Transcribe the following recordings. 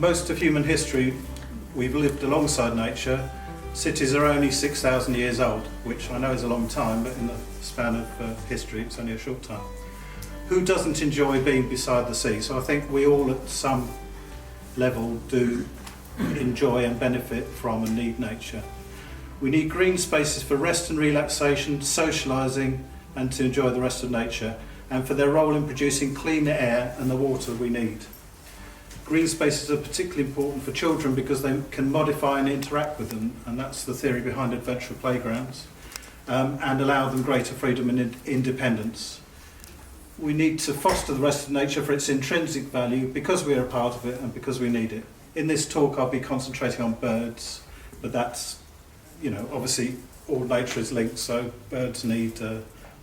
most of human history, we've lived alongside nature. Cities are only 6,000 years old, which I know is a long time, but in the span of history, it's only a short time. Who doesn't enjoy being beside the sea? So I think we all at some level do enjoy and benefit from and need nature. We need green spaces for rest and relaxation, socialising, and to enjoy the rest of nature, and for their role in producing clean air and the water we need. Green spaces are particularly important for children because they can modify and interact with them, and that's the theory behind adventure playgrounds, and allow them greater freedom and independence. We need to foster the rest of nature for its intrinsic value because we are a part of it and because we need it. In this talk I'll be concentrating on birds, but that's, obviously all nature is linked, so birds need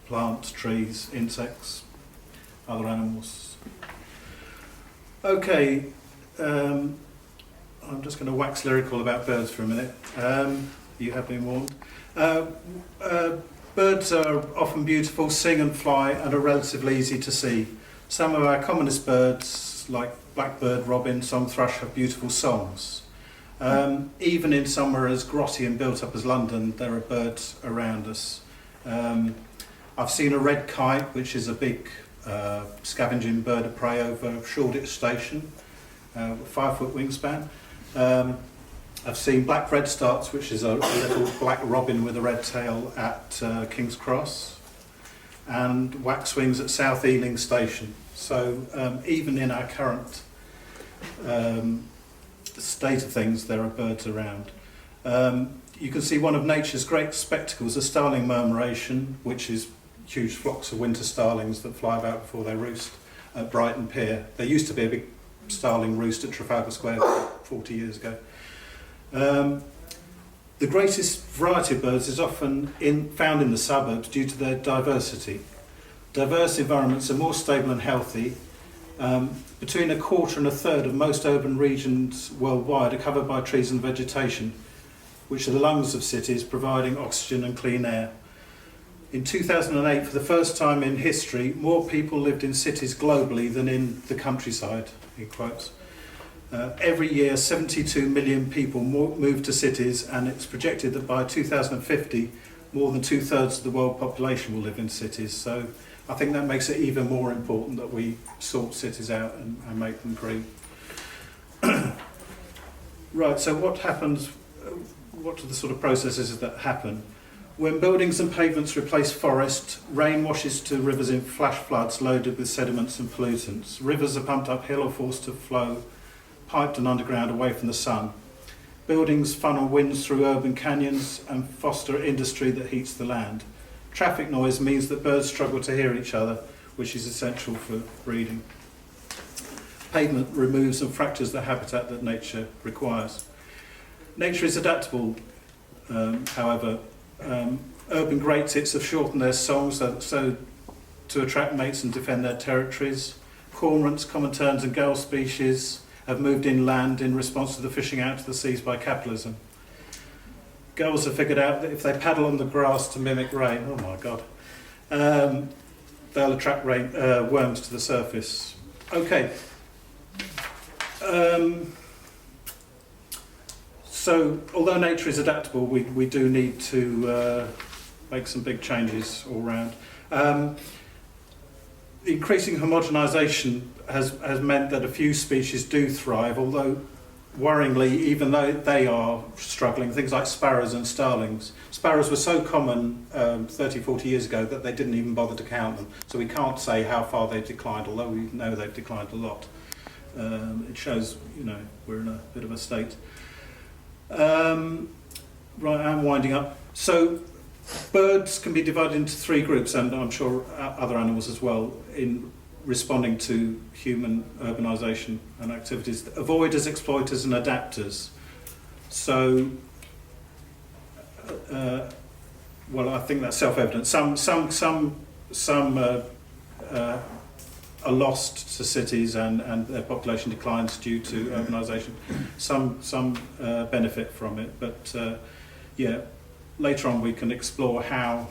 plants, trees, insects, other animals. Okay, I'm just going to wax lyrical about birds for a minute. You have been warned. Birds are often beautiful, sing and fly, and are relatively easy to see. Some of our commonest birds, like blackbird, robin, song thrush, have beautiful songs. Even in somewhere as grotty and built up as London, there are birds around us. I've seen a red kite, which is a big scavenging bird of prey over Shoreditch Station, 5-foot wingspan. I've seen black redstarts, which is a little black robin with a red tail at King's Cross, and waxwings at South Ealing Station. So even in our current state of things, there are birds around. You can see one of nature's great spectacles, the starling murmuration, which is huge flocks of winter starlings that fly about before they roost at Brighton Pier. There used to be a big starling roost at Trafalgar Square 40 years ago. The greatest variety of birds is often found in the suburbs due to their diversity. Diverse environments are more stable and healthy. Between a quarter and a third of most urban regions worldwide are covered by trees and vegetation, which are the lungs of cities, providing oxygen and clean air. In 2008, for the first time in history, more people lived in cities globally than in the countryside, in quotes. Every year, 72 million people move to cities, and it's projected that by 2050, more than 2/3 of the world population will live in cities. So I think that makes it even more important that we sort cities out and make them green. Right, so what happens, what are the sort of processes that happen? When buildings and pavements replace forest, rain washes to rivers in flash floods loaded with sediments and pollutants. Rivers are pumped uphill or forced to flow, piped and underground away from the sun. Buildings funnel winds through urban canyons and foster industry that heats the land. Traffic noise means that birds struggle to hear each other, which is essential for breeding. Pavement removes and fractures the habitat that nature requires. Nature is adaptable, however. Urban great tits have shortened their songs so to attract mates and defend their territories. Cormorants, common terns and gull species have moved inland in response to the fishing out to the seas by capitalism. Gulls have figured out that if they paddle on the grass to mimic rain, oh my god, they'll attract worms to the surface. Okay. So, although nature is adaptable, we do need to make some big changes all round. Increasing homogenisation has meant that a few species do thrive, although worryingly, even though they are struggling, things like sparrows and starlings. Sparrows were so common 30, 40 years ago that they didn't even bother to count them. So we can't say how far they've declined, although we know they've declined a lot. It shows, we're in a bit of a state. Right, I'm winding up. So birds can be divided into 3 groups, and I'm sure other animals as well, in responding to human urbanisation and activities. Avoiders, exploiters and adapters. So, well, I think that's self-evident. Some are lost to cities and their population declines due to urbanisation. Some benefit from it, but yeah, later on we can explore how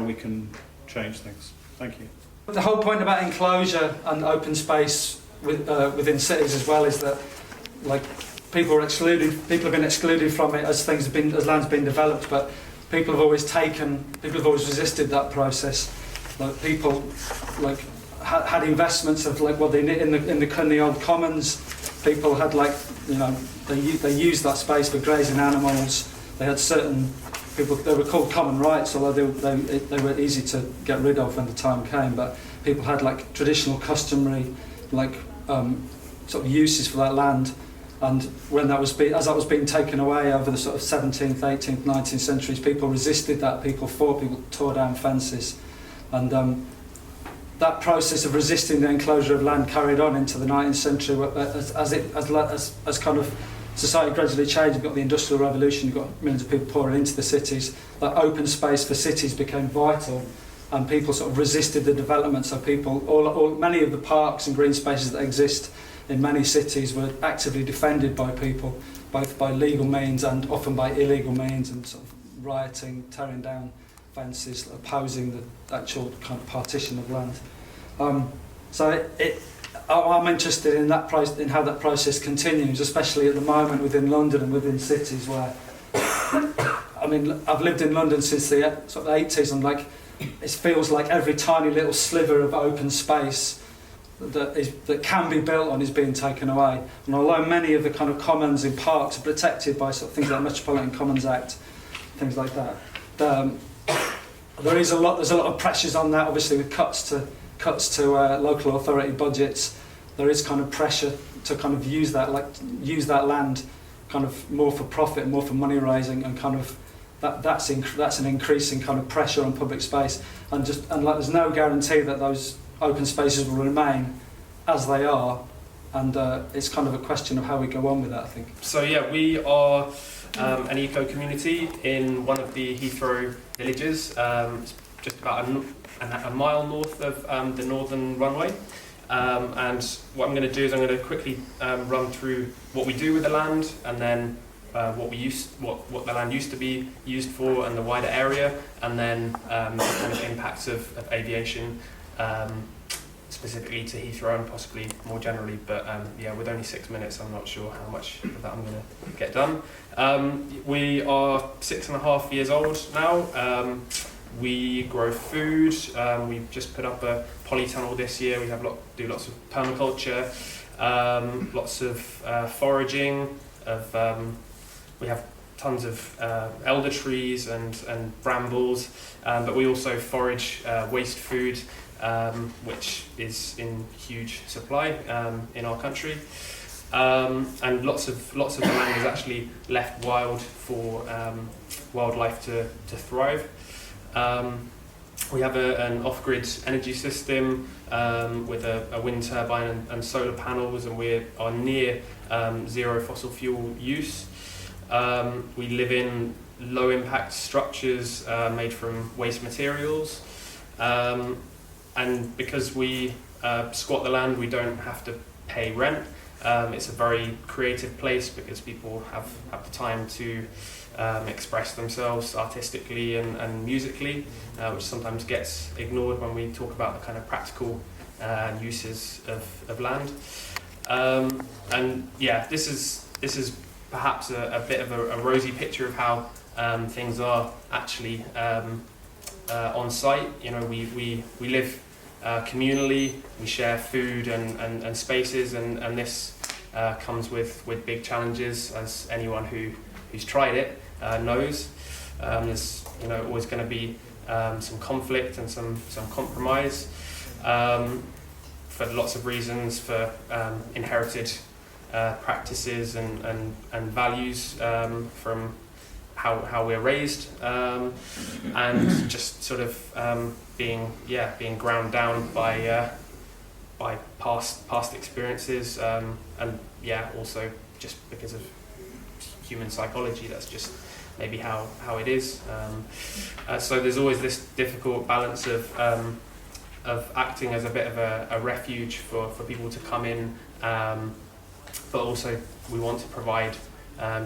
we can change things. Thank you. The whole point about enclosure and open space within cities as well is that like people have been excluded from it as land's been developed, but people have always resisted that process. Like people like had investments of like in the old commons. People had they used that space for grazing animals. They had certain people, they were called common rights, although they were easy to get rid of when the time came. But people had like traditional, customary, sort of uses for that land. And when as that was being taken away over the sort of 17th, 18th, 19th centuries, people resisted that. People tore down fences, and that process of resisting the enclosure of land carried on into the 19th century as kind of society gradually changed. You've got the Industrial Revolution, you've got millions of people pouring into the cities. That open space for cities became vital, and people sort of resisted the development. So many of the parks and green spaces that exist in many cities were actively defended by people, both by legal means and often by illegal means, and sort of rioting, tearing down fences, opposing the actual kind of partition of land. I'm interested in in how that process continues, especially at the moment within London and within cities where, I mean, I've lived in London since the sort of 80s, and it feels like every tiny little sliver of open space that can be built on is being taken away. And although many of the kind of commons in parks are protected by sort of things like the Metropolitan Commons Act, things like that, there's a lot of pressures on that. Obviously, with cuts to local authority budgets, there is kind of pressure to kind of use that land kind of more for profit, more for money raising, and kind of that's an increasing kind of pressure on public space, and there's no guarantee that those open spaces will remain as they are, and it's kind of a question of how we go on with that, I think. So yeah, we are an eco community in one of the Heathrow villages, just about a mile north of the northern runway. And what I'm going to do is I'm going to quickly run through what we do with the land, and then what the land used to be used for, and the wider area, and then the kind of impacts of aviation, specifically to Heathrow and possibly more generally. But with only 6 minutes, I'm not sure how much of that I'm going to get done. We are 6.5 years old now. We grow food. We've just put up a polytunnel this year. We do lots of permaculture, lots of foraging. We have tons of elder trees and brambles, but we also forage waste food, which is in huge supply in our country. And lots of the land is actually left wild for wildlife to thrive. We have an off-grid energy system with a wind turbine and solar panels, and we are near zero fossil fuel use. We live in low-impact structures made from waste materials, and because we squat the land, we don't have to pay rent. It's a very creative place because people have the time to express themselves artistically and musically, which sometimes gets ignored when we talk about the kind of practical uses of land. And yeah, this is perhaps a bit of a rosy picture of how things are actually on site. You know, we live communally, we share food and spaces, and this comes with big challenges, as anyone who's tried it knows. There's always going to be some conflict and some compromise for lots of reasons, for inherited practices and values from how we're raised, and just sort of being ground down by past experiences, and also just because of human psychology. That's just maybe how it is. So there's always this difficult balance of acting as a bit of a refuge for people to come in, but also we want to provide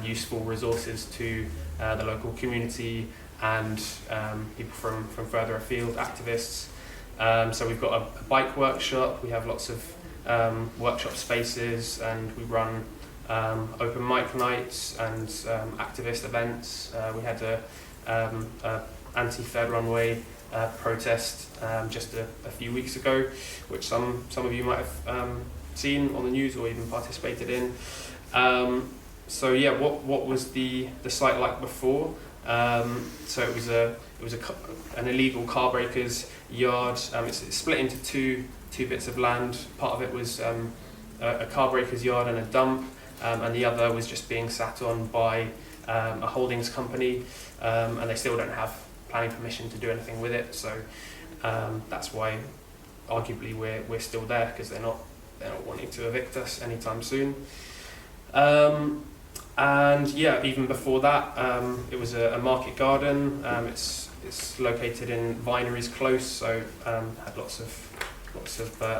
useful resources to the local community and people from further afield, activists. So we've got a bike workshop, we have lots of workshop spaces, and we run open mic nights and activist events. We had a anti-third runway protest just a few weeks ago, which some of you might have seen on the news or even participated in. So yeah, what was the site like before? So it was an illegal car breakers yard. It's split into two bits of land. Part of it was a car breakers yard and a dump, and the other was just being sat on by a holdings company, and they still don't have planning permission to do anything with it. So that's why, arguably, we're still there, because they're not wanting to evict us anytime soon. And yeah, even before that, it was a market garden. It's located in Vineries Close, so had lots of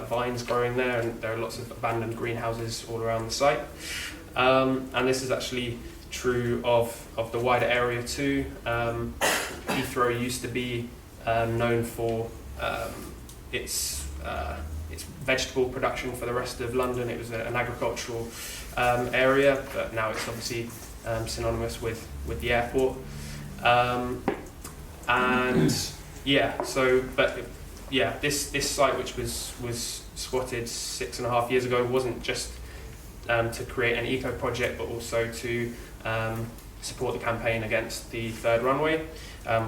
vines growing there, and there are lots of abandoned greenhouses all around the site. And this is actually true of the wider area too. Heathrow used to be known for its vegetable production for the rest of London. It was an agricultural area, but now it's obviously synonymous with the airport. And yeah, so but yeah, this site, which was squatted 6.5 years ago, wasn't just to create an eco project, but also to support the campaign against the third runway,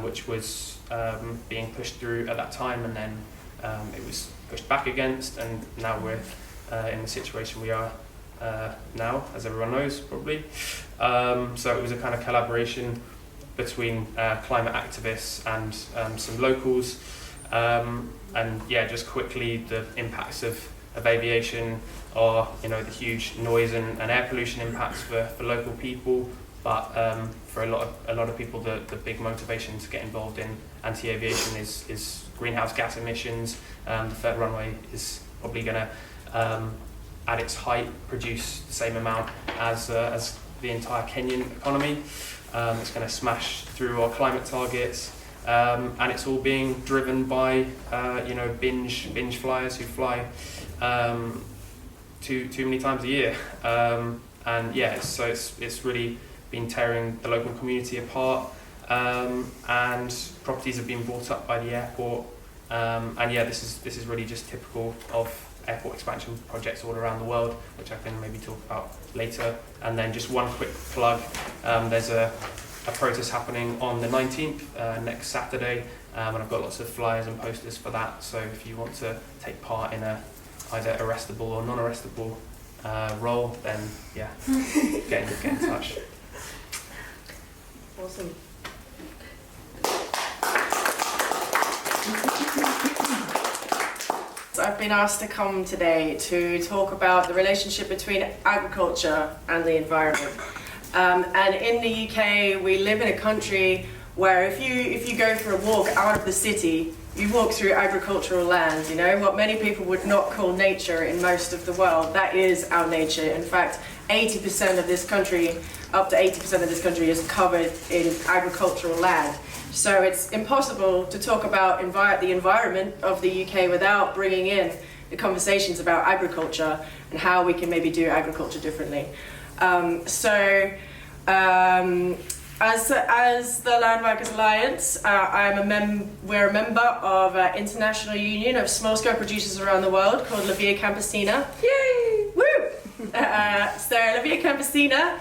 which was being pushed through at that time, and then it was pushed back against, and now we're in the situation we are now, as everyone knows probably. So it was a kind of collaboration between climate activists and some locals, and yeah, just quickly, the impacts of aviation are, the huge noise and air pollution impacts for local people, but for a lot of people, the big motivation to get involved in anti-aviation is greenhouse gas emissions. The third runway is probably going to, at its height, produce the same amount as the entire Kenyan economy. It's going to smash through our climate targets, and it's all being driven by binge flyers who fly too many times a year, and yeah, so it's really been tearing the local community apart, and properties have been bought up by the airport, and yeah, this is really just typical of airport expansion projects all around the world, which I can maybe talk about later. And then just one quick plug, there's a protest happening on the 19th, next Saturday, and I've got lots of flyers and posters for that, so if you want to take part in either arrestable or non-arrestable role, then yeah, get in touch. Awesome. So I've been asked to come today to talk about the relationship between agriculture and the environment. And in the UK, we live in a country where if you go for a walk out of the city, you walk through agricultural land, what many people would not call nature in most of the world. That is our nature. In fact, 80% of this country, up to 80% of this country is covered in agricultural land. So it's impossible to talk about the environment of the UK without bringing in the conversations about agriculture and how we can maybe do agriculture differently. As the Landworkers Alliance, we're a member of an international union of small-scale producers around the world called La Via Campesina. Yay! Woo! So La Via Campesina,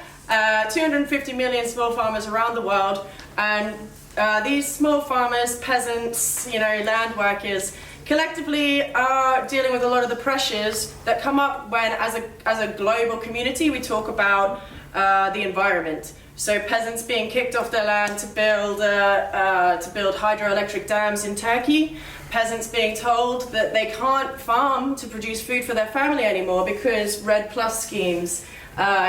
250 million small farmers around the world, and these small farmers, peasants, land workers, collectively are dealing with a lot of the pressures that come up when, as a global community, we talk about the environment. So peasants being kicked off their land to build hydroelectric dams in Turkey, peasants being told that they can't farm to produce food for their family anymore because REDD+ schemes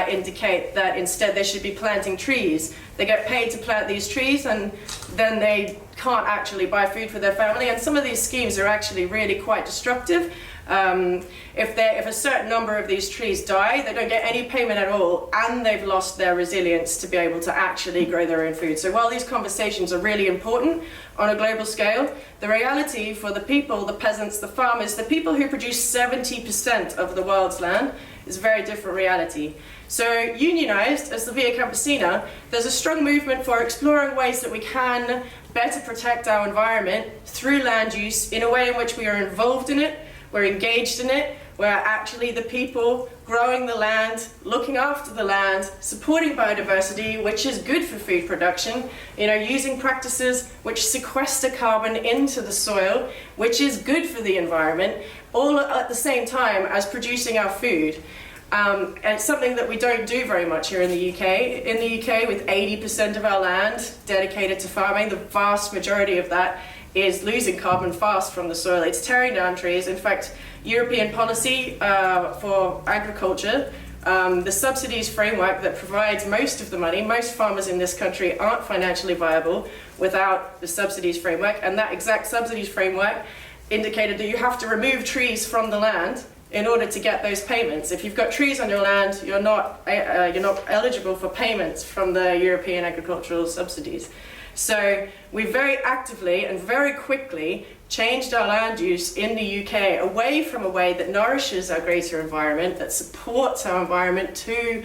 indicate that instead they should be planting trees. They get paid to plant these trees, and then they can't actually buy food for their family, and some of these schemes are actually really quite destructive. If a certain number of these trees die, they don't get any payment at all, and they've lost their resilience to be able to actually grow their own food. So while these conversations are really important on a global scale, the reality for the people, the peasants, the farmers, the people who produce 70% of the world's land, is a very different reality. So unionised as the Via Campesina, there's a strong movement for exploring ways that we can better protect our environment through land use in a way in which we are involved in it, we're engaged in it, we're actually the people growing the land, looking after the land, supporting biodiversity, which is good for food production, using practices which sequester carbon into the soil, which is good for the environment, all at the same time as producing our food. And it's something that we don't do very much here in the UK. In the UK, with 80% of our land dedicated to farming, the vast majority of that is losing carbon fast from the soil. It's tearing down trees. In fact, European policy for agriculture, the subsidies framework that provides most of the money, most farmers in this country aren't financially viable without the subsidies framework, and that exact subsidies framework indicated that you have to remove trees from the land in order to get those payments. If you've got trees on your land, you're not eligible for payments from the European agricultural subsidies. So we very actively and very quickly changed our land use in the UK away from a way that nourishes our greater environment, that supports our environment to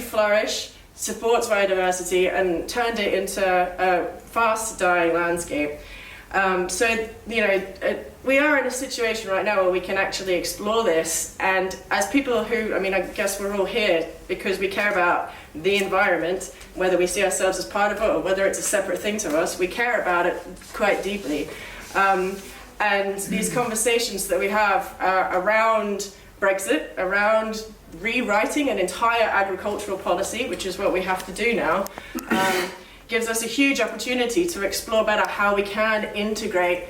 flourish, supports biodiversity, and turned it into a fast dying landscape. We are in a situation right now where we can actually explore this, and as people who, I guess we're all here because we care about the environment, whether we see ourselves as part of it or whether it's a separate thing to us, we care about it quite deeply. And these conversations that we have around Brexit, around rewriting an entire agricultural policy, which is what we have to do now, gives us a huge opportunity to explore better how we can integrate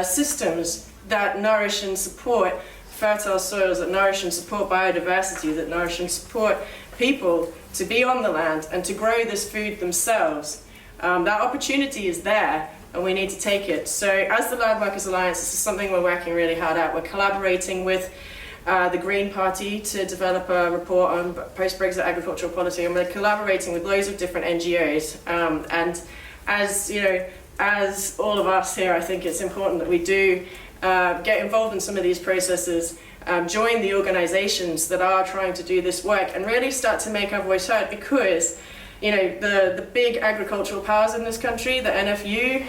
systems that nourish and support fertile soils, that nourish and support biodiversity, that nourish and support people to be on the land and to grow this food themselves. That opportunity is there, and we need to take it. So as the Landworkers Alliance, this is something we're working really hard at. We're collaborating with the Green Party to develop a report on post-Brexit agricultural policy, and we're collaborating with loads of different NGOs. And as all of us here, I think it's important that we do get involved in some of these processes, join the organisations that are trying to do this work, and really start to make our voice heard, because the big agricultural powers in this country, the NFU,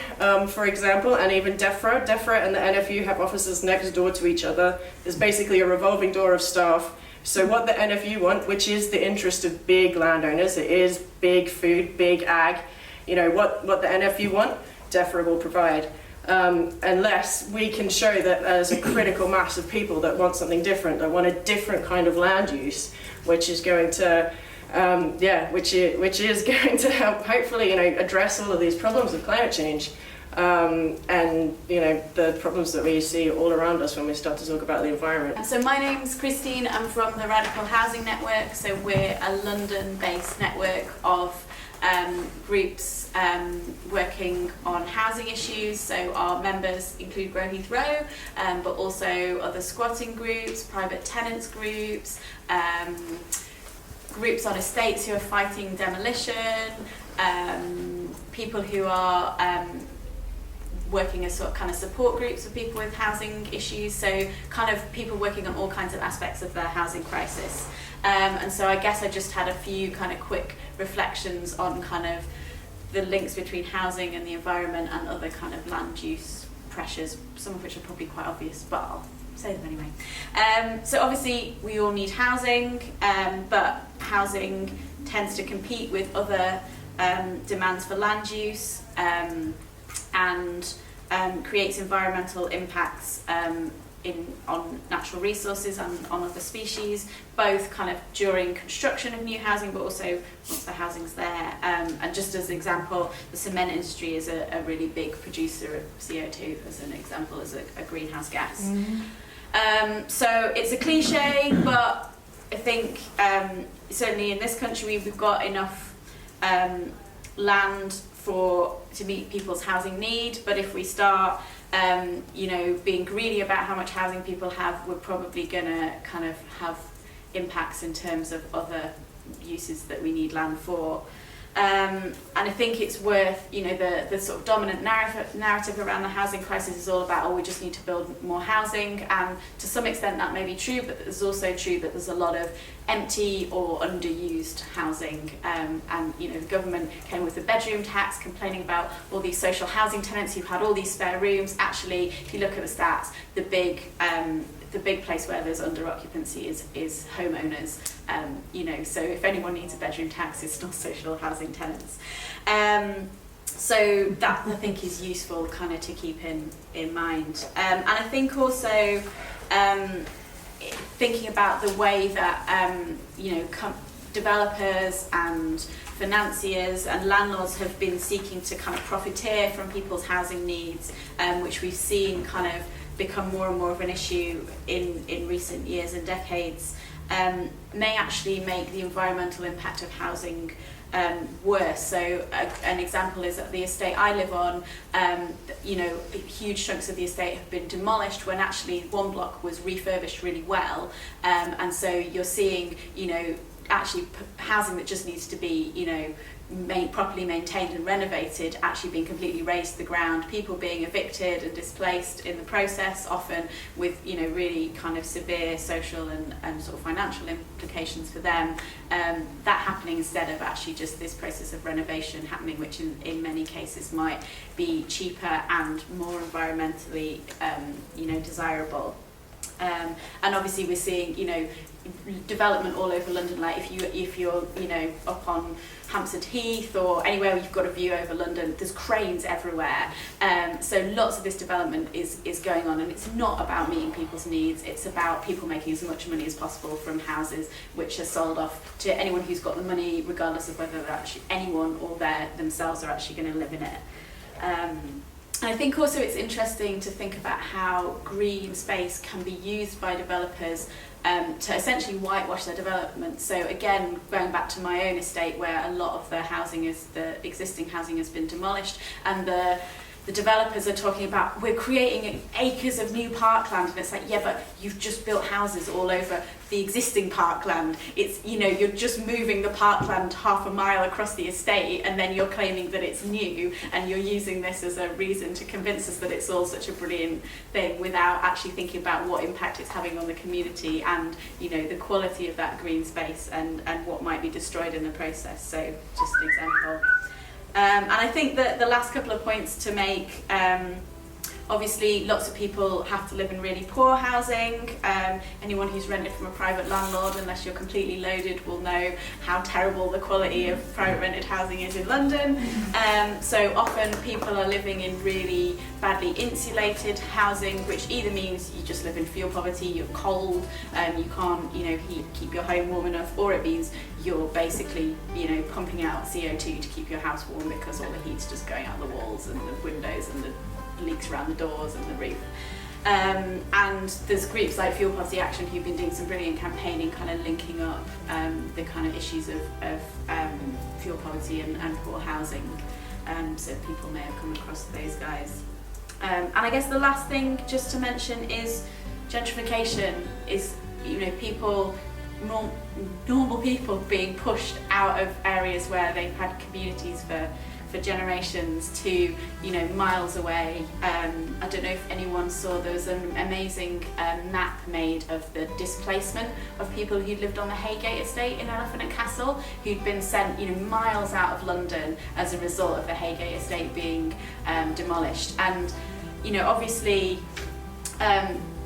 for example, and even DEFRA and the NFU have offices next door to each other. There's basically a revolving door of staff. So what the NFU want, which is the interest of big landowners, it is big food, big ag, what the NFU want, DEFRA will provide. Unless we can show that there's a critical mass of people that want something different, that want a different kind of land use, which is going to which is going to help hopefully address all of these problems of climate change, and the problems that we see all around us when we start to talk about the environment. So my name's Christine. I'm from the Radical Housing Network. So we're a London-based network of groups working on housing issues. So our members include Grow Heathrow, but also other squatting groups, private tenants groups, groups on estates who are fighting demolition, people who are working as sort of kind of support groups for people with housing issues, so kind of people working on all kinds of aspects of their housing crisis. And so I guess I just had a few kind of quick reflections on kind of the links between housing and the environment and other kind of land use pressures, some of which are probably quite obvious, but I'll say them anyway. So obviously we all need housing, but housing tends to compete with other demands for land use, and creates environmental impacts on natural resources and on other species, both kind of during construction of new housing, but also once the housing's there. And just as an example, the cement industry is a really big producer of CO2, as an example, as a greenhouse gas. Mm-hmm. So it's a cliche, but I think certainly in this country we've got enough land to meet people's housing need, but if we start you know, being greedy about how much housing people have, we're probably going to kind of have impacts in terms of other uses that we need land for. And I think it's worth, you know, the sort of dominant narrative around the housing crisis is all about, oh, we just need to build more housing, and to some extent that may be true, but it's also true that there's a lot of empty or underused housing, and you know, the government came with the bedroom tax, complaining about all these social housing tenants who've had all these spare rooms. Actually, if you look at the stats, the big place where there's under occupancy is homeowners, you know, so if anyone needs a bedroom tax, it's not social housing tenants. So that I think is useful kind of to keep in mind. And I think also thinking about the way that you know, developers and financiers and landlords have been seeking to kind of profiteer from people's housing needs, which we've seen kind of become more and more of an issue in recent years and decades, may actually make the environmental impact of housing worse. So an example is that the estate I live on, you know, huge chunks of the estate have been demolished when actually one block was refurbished really well, and so you're seeing, you know, actually housing that just needs to be, you know, properly maintained and renovated actually being completely razed to the ground, people being evicted and displaced in the process, often with, you know, really kind of severe social and sort of financial implications for them, that happening instead of actually just this process of renovation happening, which in many cases might be cheaper and more environmentally you know, desirable. And obviously we're seeing, you know, development all over London. Like if you're you know, up on Hampstead Heath or anywhere where you've got a view over London, there's cranes everywhere. So lots of this development is going on, and it's not about meeting people's needs, it's about people making as much money as possible from houses which are sold off to anyone who's got the money, regardless of whether they're actually anyone or they themselves are actually going to live in it. And I think also it's interesting to think about how green space can be used by developers to essentially whitewash their development. So again, going back to my own estate, where a lot of the existing housing has been demolished, and the developers are talking about, we're creating acres of new parkland, and it's like, yeah, but you've just built houses all over the existing parkland. It's, you know, you're just moving the parkland half a mile across the estate, and then you're claiming that it's new, and you're using this as a reason to convince us that it's all such a brilliant thing, without actually thinking about what impact it's having on the community and, you know, the quality of that green space and what might be destroyed in the process. So just an example. And I think that the last couple of points to make, obviously lots of people have to live in really poor housing. Anyone who's rented from a private landlord, unless you're completely loaded, will know how terrible the quality of private rented housing is in London. So often people are living in really badly insulated housing, which either means you just live in fuel poverty, you're cold, you can't, you know, keep your home warm enough, or it means you're basically, you know, pumping out CO2 to keep your house warm because all the heat's just going out the walls and the windows and the leaks around the doors and the roof. And there's groups like Fuel Poverty Action who've been doing some brilliant campaigning, kind of linking up the kind of issues of fuel poverty and poor housing. So people may have come across those guys. And I guess the last thing just to mention is gentrification is, you know, normal people being pushed out of areas where they've had communities for generations to, you know, miles away. I don't know if anyone saw, there was an amazing map made of the displacement of people who lived on the Haygate estate in Elephant and Castle, who'd been sent, you know, miles out of London as a result of the Haygate estate being demolished. And, you know, obviously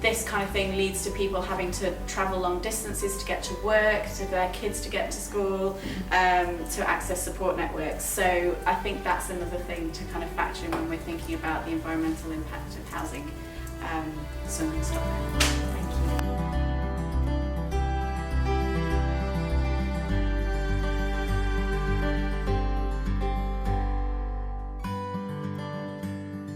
this kind of thing leads to people having to travel long distances to get to work, to their kids to get to school, to access support networks. So I think that's another thing to kind of factor in when we're thinking about the environmental impact of housing. So I'm going to stop there. Thank you.